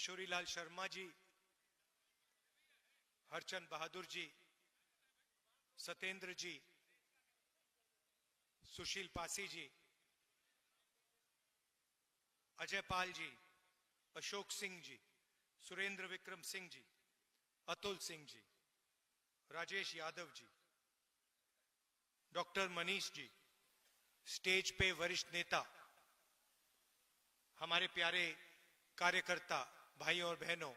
किशोरीलाल शर्मा जी, हरचंद बहादुर जी, सत्येंद्र जी, सुशील पासी जी, Ajay Pal ji, Ashok Singh ji, Surendra Vikram Singh ji, Atul Singh ji, Rajesh Yadav ji, doctor Manish ji, stage पे वरिष्ठ नेता, हमारे प्यारे कार्यकर्ता भाइयों और बहनों,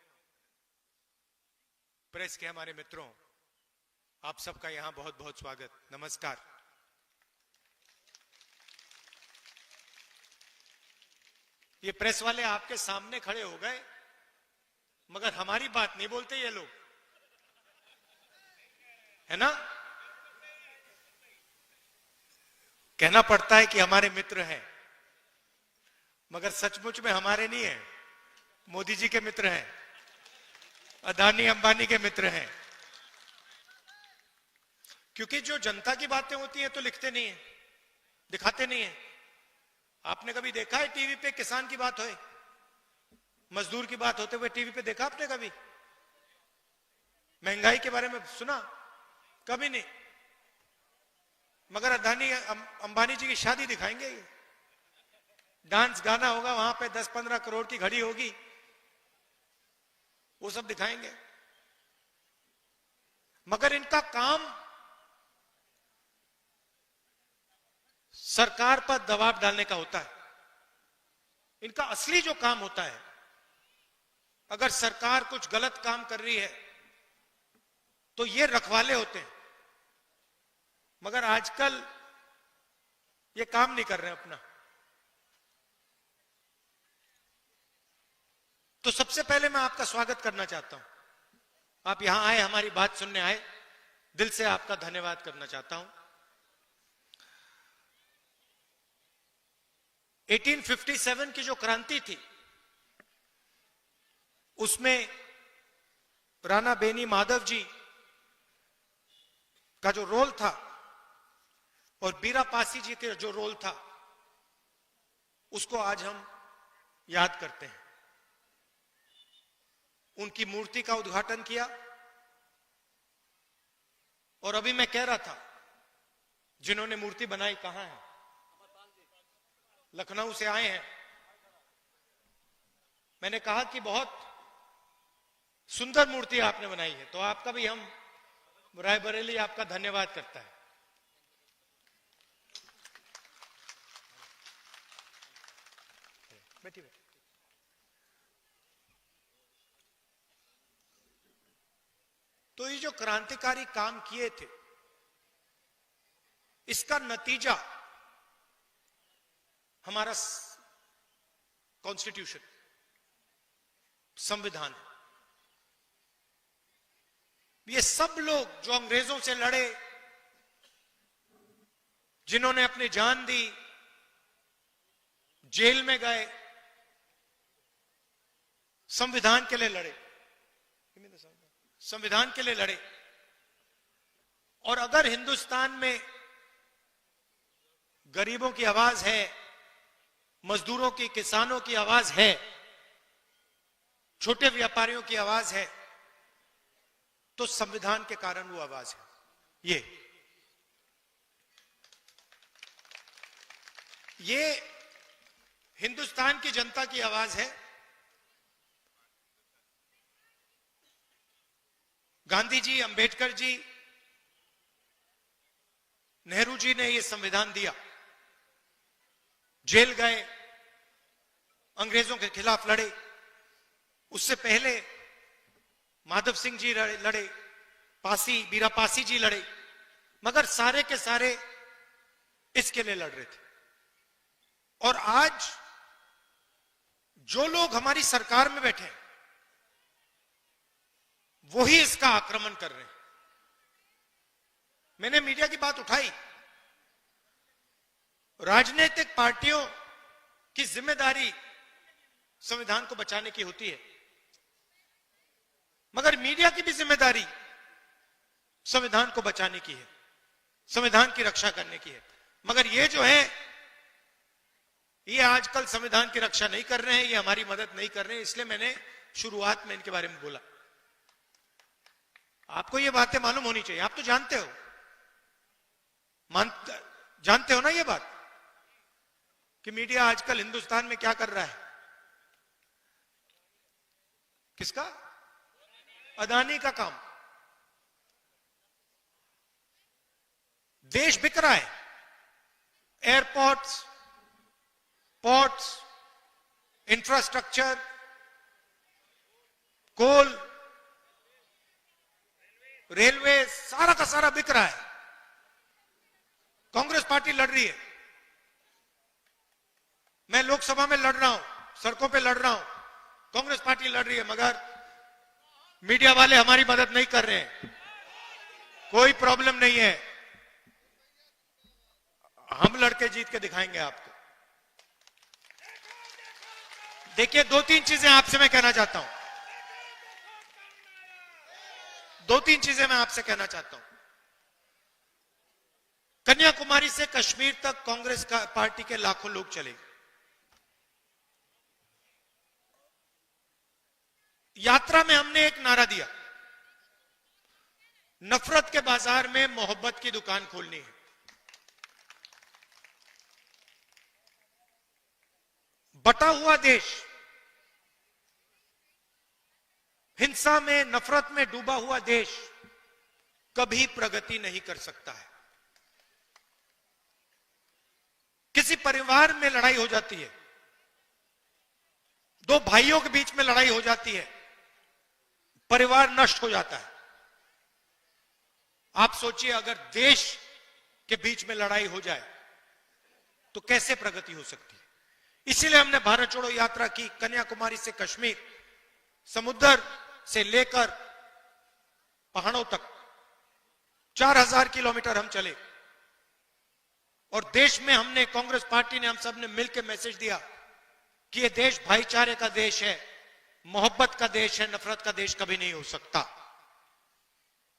प्रेस के हमारे मित्रों, आप सबका यहां बहुत बहुत स्वागत, नमस्कार। ये प्रेस वाले आपके सामने खड़े हो गए, मगर हमारी बात नहीं बोलते ये लोग, है ना? कहना पड़ता है कि हमारे मित्र हैं, मगर सचमुच में हमारे नहीं है, मोदी जी के मित्र हैं, अदानी अंबानी के मित्र हैं। क्योंकि जो जनता की बातें होती हैं तो लिखते नहीं है, दिखाते नहीं है। आपने कभी देखा है टीवी पे किसान की बात होए, मजदूर की बात होते हुए टीवी पे देखा आपने कभी? महंगाई के बारे में सुना? कभी नहीं। मगर अदानी अंबानी जी की शादी दिखाएंगे, ये डांस गाना होगा, वहां पे 10-15 करोड़ की घड़ी होगी, वो सब दिखाएंगे। मगर इनका काम सरकार पर दबाव डालने का होता है। इनका असली जो काम होता है, अगर सरकार कुछ गलत काम कर रही है तो ये रखवाले होते हैं। मगर आजकल ये काम नहीं कर रहे हैं अपना। तो सबसे पहले मैं आपका स्वागत करना चाहता हूं। आप यहां आए, हमारी बात सुनने आए, दिल से आपका धन्यवाद करना चाहता हूं। 1857 की जो क्रांति थी, उसमें राणा बेनी माधव जी का जो रोल था और बीरा पासी जी का जो रोल था, उसको आज हम याद करते हैं। उनकी मूर्ति का उद्घाटन किया। और अभी मैं कह रहा था, जिन्होंने मूर्ति बनाई कहां है? लखनऊ से आए हैं। मैंने कहा कि बहुत सुंदर मूर्ति आपने बनाई है, तो आपका भी हम रायबरेली आपका धन्यवाद करता है। बैठिए बैठिए। तो ये जो क्रांतिकारी काम किए थे, इसका नतीजा हमारा कॉन्स्टिट्यूशन, संविधान है। ये सब लोग जो अंग्रेजों से लड़े, जिन्होंने अपनी जान दी, जेल में गए, संविधान के लिए लड़े, संविधान के लिए लड़े। और अगर हिंदुस्तान में गरीबों की आवाज है, मजदूरों की, किसानों की आवाज है, छोटे व्यापारियों की आवाज है, तो संविधान के कारण वो आवाज है। ये हिंदुस्तान की जनता की आवाज है। गांधी जी, अंबेडकर जी, नेहरू जी ने ये संविधान दिया, जेल गए, अंग्रेजों के खिलाफ लड़े। उससे पहले माधव सिंह जी लड़े, बीरा पासी जी लड़े, मगर सारे के सारे इसके लिए लड़ रहे थे। और आज जो लोग हमारी सरकार में बैठे हैं, वही इसका आक्रमण कर रहे हैं। मैंने मीडिया की बात उठाई। राजनीतिक पार्टियों की जिम्मेदारी संविधान को बचाने की होती है, मगर मीडिया की भी जिम्मेदारी संविधान को बचाने की है, संविधान की रक्षा करने की है। मगर ये जो है, ये आजकल संविधान की रक्षा नहीं कर रहे हैं, ये हमारी मदद नहीं कर रहे हैं। इसलिए मैंने शुरुआत में इनके बारे में बोला। आपको ये बातें मालूम होनी चाहिए, आप तो जानते हो, जानते हो ना ये बात कि मीडिया आजकल हिंदुस्तान में क्या कर रहा है। किसका? अदानी का काम। देश बिक रहा है, एयरपोर्ट्स, पोर्ट्स, इंफ्रास्ट्रक्चर, कोल, रेलवे, सारा का सारा बिक रहा है। कांग्रेस पार्टी लड़ रही है, मैं लोकसभा में लड़ रहा हूं, सड़कों पे लड़ रहा हूं, कांग्रेस पार्टी लड़ रही है, मगर मीडिया वाले हमारी मदद नहीं कर रहे हैं। कोई प्रॉब्लम नहीं है, हम लड़के जीत के दिखाएंगे आपको। देखिए, दो तीन चीजें आपसे मैं कहना चाहता हूं, दो तीन चीजें मैं आपसे कहना चाहता हूं। कन्याकुमारी से कश्मीर तक कांग्रेस पार्टी के लाखों लोग चले। यात्रा में हमने एक नारा दिया, नफरत के बाजार में मोहब्बत की दुकान खोलनी है। बटा हुआ देश, हिंसा में, नफरत में डूबा हुआ देश कभी प्रगति नहीं कर सकता है। किसी परिवार में लड़ाई हो जाती है, दो भाइयों के बीच में लड़ाई हो जाती है, परिवार नष्ट हो जाता है। आप सोचिए, अगर देश के बीच में लड़ाई हो जाए तो कैसे प्रगति हो सकती है। इसीलिए हमने भारत जोड़ो यात्रा की, कन्याकुमारी से कश्मीर, समुद्र से लेकर पहाड़ों तक 4000 किलोमीटर हम चले। और देश में हमने, कांग्रेस पार्टी ने, हम सब ने मिलकर मैसेज दिया कि यह देश भाईचारे का देश है, मोहब्बत का देश है, नफरत का देश कभी नहीं हो सकता।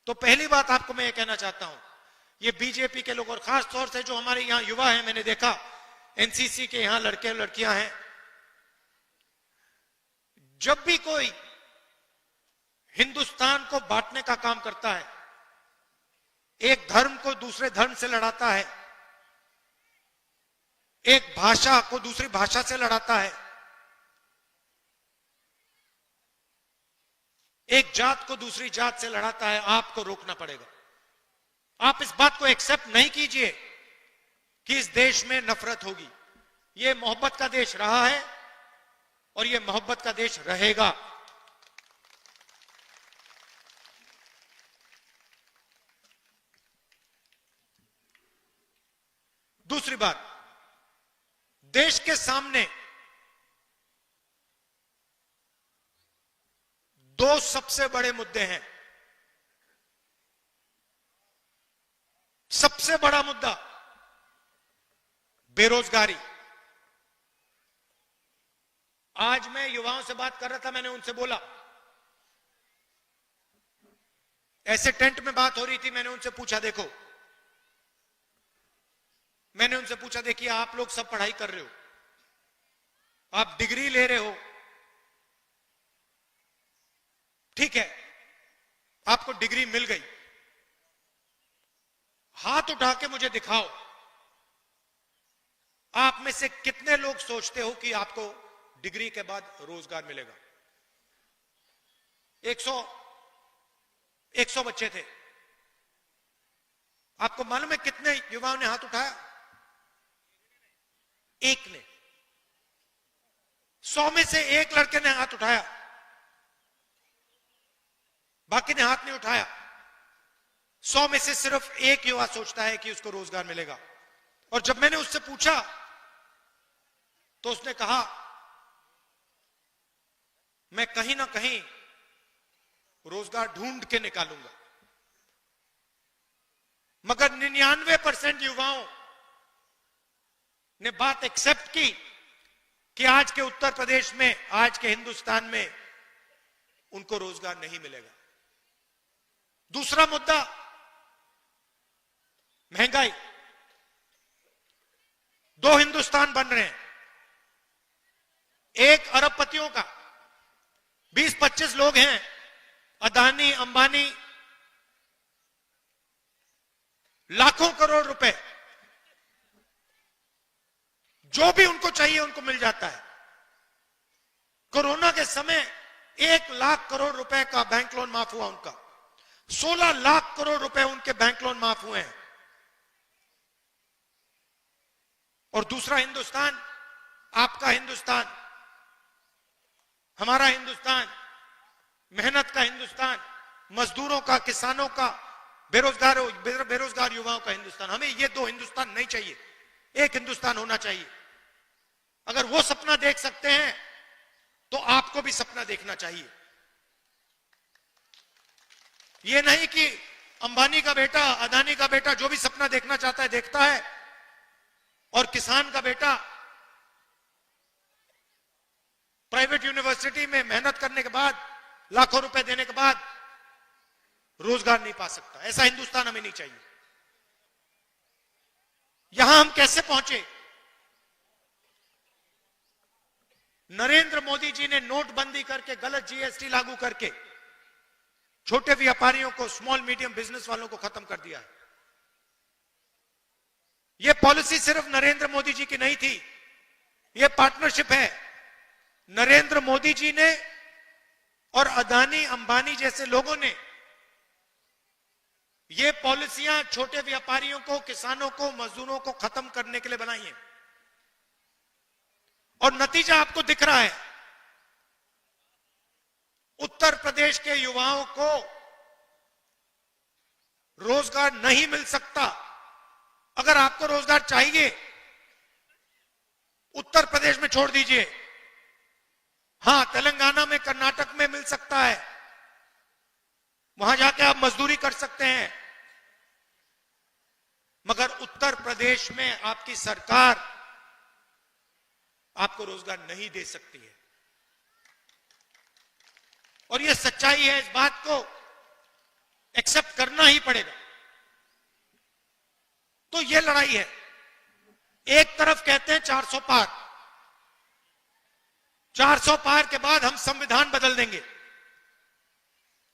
तो पहली बात आपको मैं ये कहना चाहता हूं, ये बीजेपी के लोग और खास तौर से जो हमारे यहां युवा हैं, मैंने देखा एनसीसी के यहां लड़के लड़कियां हैं, जब भी कोई हिंदुस्तान को बांटने का काम करता है, एक धर्म को दूसरे धर्म से लड़ाता है, एक भाषा को दूसरी भाषा से लड़ाता है, एक जात को दूसरी जात से लड़ाता है, आपको रोकना पड़ेगा। आप इस बात को एक्सेप्ट नहीं कीजिए कि इस देश में नफरत होगी। यह मोहब्बत का देश रहा है और यह मोहब्बत का देश रहेगा। दूसरी बात, देश के सामने दो सबसे बड़े मुद्दे हैं। सबसे बड़ा मुद्दा बेरोजगारी। आज मैं युवाओं से बात कर रहा था, मैंने उनसे बोला, ऐसे टेंट में बात हो रही थी, मैंने उनसे पूछा, देखो, मैंने उनसे पूछा, देखिए आप लोग सब पढ़ाई कर रहे हो, आप डिग्री ले रहे हो, ठीक है, आपको डिग्री मिल गई, हाथ उठा के मुझे दिखाओ, आप में से कितने लोग सोचते हो कि आपको डिग्री के बाद रोजगार मिलेगा। 100 बच्चे थे। आपको मालूम है कितने युवाओं ने हाथ उठाया? एक ने। 100 में से एक लड़के ने हाथ उठाया, बाकी ने हाथ नहीं उठाया। 100 में से सिर्फ एक युवा सोचता है कि उसको रोजगार मिलेगा। और जब मैंने उससे पूछा तो उसने कहा, मैं कहीं ना कहीं रोजगार ढूंढ के निकालूंगा। मगर 99% युवाओं ने बात एक्सेप्ट की कि आज के उत्तर प्रदेश में, आज के हिंदुस्तान में उनको रोजगार नहीं मिलेगा। दूसरा मुद्दा महंगाई। 2 हिंदुस्तान बन रहे हैं, एक अरबपतियों का, 20 लोग हैं, अदानी, अंबानी, लाखों करोड़ रुपए जो भी उनको चाहिए उनको मिल जाता है। कोरोना के समय 1 लाख करोड़ रुपए का बैंक लोन माफ हुआ उनका, 16 लाख करोड़ रुपए उनके बैंक लोन माफ हुए हैं। और दूसरा हिंदुस्तान, आपका हिंदुस्तान, हमारा हिंदुस्तान, मेहनत का हिंदुस्तान, मजदूरों का, किसानों का, बेरोजगार युवाओं का हिंदुस्तान। हमें ये दो हिंदुस्तान नहीं चाहिए, एक हिंदुस्तान होना चाहिए। अगर वो सपना देख सकते हैं तो आपको भी सपना देखना चाहिए। ये नहीं कि अंबानी का बेटा, अदानी का बेटा जो भी सपना देखना चाहता है देखता है, और किसान का बेटा प्राइवेट यूनिवर्सिटी में मेहनत करने के बाद, लाखों रुपए देने के बाद रोजगार नहीं पा सकता। ऐसा हिंदुस्तान हमें नहीं चाहिए। यहां हम कैसे पहुंचे? नरेंद्र मोदी जी ने नोटबंदी करके, गलत जीएसटी लागू करके छोटे व्यापारियों को, स्मॉल मीडियम बिजनेस वालों को खत्म कर दिया है। यह पॉलिसी सिर्फ नरेंद्र मोदी जी की नहीं थी, यह पार्टनरशिप है। नरेंद्र मोदी जी ने और अदानी, अंबानी जैसे लोगों ने ये पॉलिसियां छोटे व्यापारियों को, किसानों को, मजदूरों को खत्म करने के लिए बनाई है। और नतीजा आपको दिख रहा है। उत्तर प्रदेश के युवाओं को रोजगार नहीं मिल सकता। अगर आपको रोजगार चाहिए, उत्तर प्रदेश में छोड़ दीजिए, हां तेलंगाना में, कर्नाटक में मिल सकता है, वहां जाके आप मजदूरी कर सकते हैं। मगर उत्तर प्रदेश में आपकी सरकार आपको रोजगार नहीं दे सकती है। और यह सच्चाई है, इस बात को एक्सेप्ट करना ही पड़ेगा। तो यह लड़ाई है। एक तरफ कहते हैं 400 पार, 400 पार के बाद हम संविधान बदल देंगे।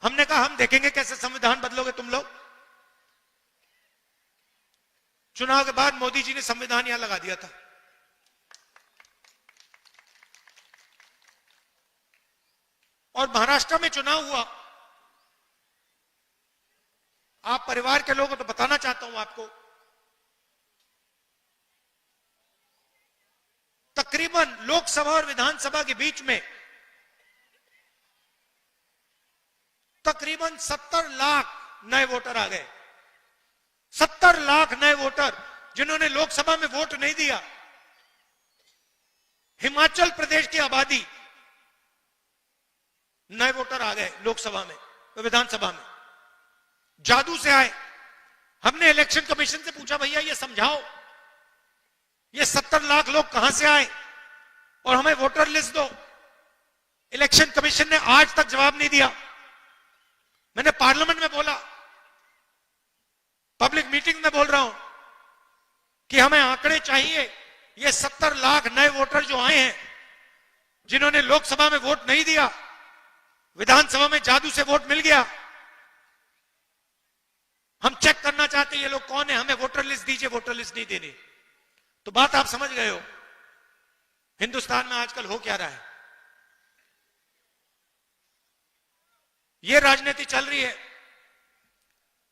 हमने कहा हम देखेंगे कैसे संविधान बदलोगे तुम लोग। चुनाव के बाद मोदी जी ने संविधान यहां लगा दिया था। और महाराष्ट्र में चुनाव हुआ। आप परिवार के लोग हो तो बताना चाहता हूं आपको, तकरीबन लोकसभा और विधानसभा के बीच में तकरीबन 70 लाख नए वोटर आ गए। 70 लाख नए वोटर जिन्होंने लोकसभा में वोट नहीं दिया। हिमाचल प्रदेश की आबादी, नए वोटर आ गए लोकसभा में, विधानसभा में, जादू से आए। हमने इलेक्शन कमीशन से पूछा, भैया ये समझाओ, ये 70 लाख लोग कहां से आए और हमें वोटर लिस्ट दो। इलेक्शन कमीशन ने आज तक जवाब नहीं दिया। मैंने पार्लियामेंट में बोला, पब्लिक मीटिंग में बोल रहा हूं कि हमें आंकड़े चाहिए। ये 70 लाख नए वोटर जो आए हैं, जिन्होंने लोकसभा में वोट नहीं दिया, विधानसभा में जादू से वोट मिल गया, हम चेक करना चाहते हैं ये लोग कौन है, हमें वोटर लिस्ट दीजिए। वोटर लिस्ट नहीं देनी। तो बात आप समझ गए हो हिंदुस्तान में आजकल हो क्या रहा है। ये राजनीति चल रही है,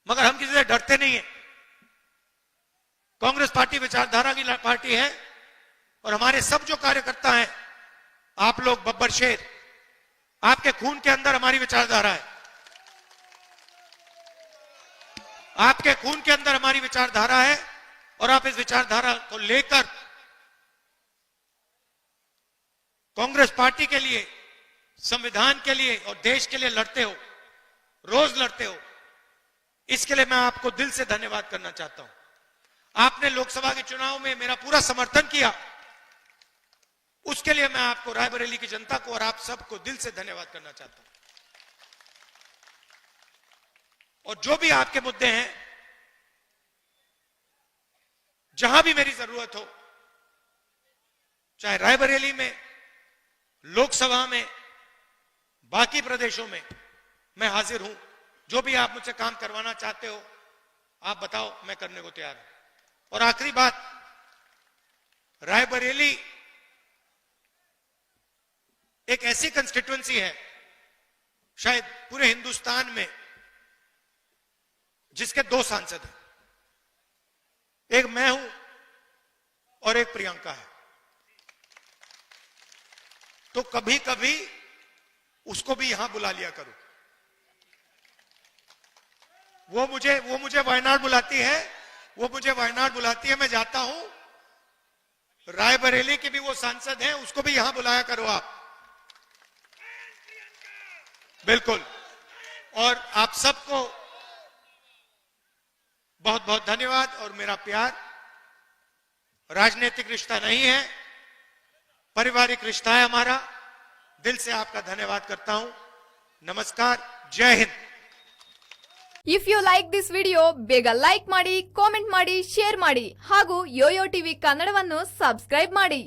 मगर हम किसी से डरते नहीं है। कांग्रेस पार्टी विचारधारा की पार्टी है और हमारे सब जो कार्यकर्ता हैं, आप लोग बब्बर शेर, आपके खून के अंदर हमारी विचारधारा है। आपके खून के अंदर हमारी विचारधारा है और आप इस विचारधारा को लेकर कांग्रेस पार्टी के लिए, संविधान के लिए और देश के लिए लड़ते हो, रोज लड़ते हो। इसके लिए मैं आपको दिल से धन्यवाद करना चाहता हूं। आपने लोकसभा के चुनाव में मेरा पूरा समर्थन किया, उसके लिए मैं आपको, रायबरेली की जनता को और आप सबको दिल से धन्यवाद करना चाहता हूं। और जो भी आपके मुद्दे हैं, जहां भी मेरी जरूरत हो, चाहे रायबरेली में, लोकसभा में, बाकी प्रदेशों में मैं हाजिर हूं। जो भी आप मुझसे काम करवाना चाहते हो आप बताओ, मैं करने को तैयार हूं। और आखिरी बात, रायबरेली एक ऐसी कंस्टिट्यूएंसी है शायद पूरे हिंदुस्तान में जिसके 2 सांसद हैं, एक मैं हूं और एक प्रियंका है। तो कभी कभी उसको भी यहां बुला लिया करो। वो मुझे वायनाड बुलाती है, मैं जाता हूं। रायबरेली के भी वो सांसद हैं, उसको भी यहां बुलाया करो आप। बिल्कुल। और आप सबको बहुत बहुत धन्यवाद। और मेरा प्यार राजनीतिक रिश्ता नहीं है, पारिवारिक रिश्ता है हमारा। दिल से आपका धन्यवाद करता हूं। नमस्कार, जय Hind. If you like this video ಬೇಗ ಲೈಕ್ ಮಾಡಿ, ಕಾಮೆಂಟ್ ಮಾಡಿ, ಶೇರ್ ಮಾಡಿ ಹಾಗೂ ಯೋಯೋ ಟಿವಿ ಕನ್ನಡವನ್ನು ಸಬ್ಸ್ಕ್ರೈಬ್ ಮಾಡಿ.